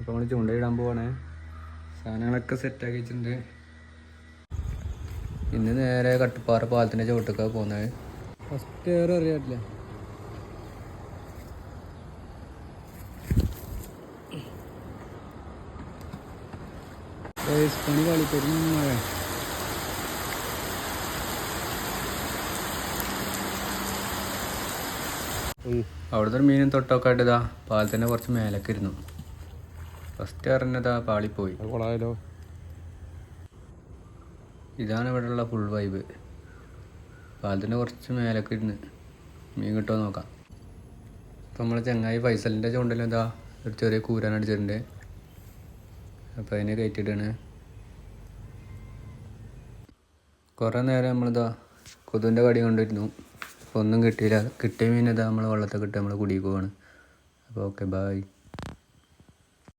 അപ്പോൾ നമ്മൾ ചൂണ്ടയിടാൻ പോവാണ്. സാധനങ്ങളൊക്കെ സെറ്റാക്കി വെച്ചിട്ടുണ്ട്. ഇന്ന് നേരെ കട്ടുപ്പാറ പാലത്തിൻ്റെ ചുവട്ടൊക്കെ പോകുന്നത്. ഫസ്റ്റ് ഏറെ അറിയാട്ടില്ല. പണി കളിപ്പരും മഴ. അവിടുത്തെ ഒരു മീനും തൊട്ടൊക്കെ ആയിട്ട് ഇതാ പാലത്തിൻ്റെ കുറച്ച് മേലൊക്കെ ഇരുന്നു. ഫസ്റ്റ് എറിഞ്ഞതാ പാളിപ്പോയി. കൊള്ളാമല്ലോ. ഇതാണ് ഇവിടെയുള്ള ഫുൾ വൈബ്. പാലത്തിൻ്റെ കുറച്ച് മേലൊക്കെ ഇരുന്ന് മീൻ കിട്ടുമോ നോക്കാം. അപ്പോൾ നമ്മൾ ചങ്ങായി ഫൈസലിൻ്റെ ചൂണ്ടയിൽ എന്താ ഒരു ചെറിയ കൂരാൻ അടിച്ചിട്ടുണ്ട്. അപ്പോൾ അതിനെ കയറ്റിയിട്ടാണ്. കുറേ നേരം നമ്മളിതാ കൊതുവിൻ്റെ കടി കൊണ്ടിരുന്നു. അപ്പോൾ ഒന്നും കിട്ടിയില്ല. കിട്ടിയ മീൻ ഇതാ നമ്മൾ വെള്ളത്തിൽ കിട്ടി നമ്മൾ കുടിക്ക് പോവാണ്. അപ്പോൾ ഓക്കെ, ബായ്.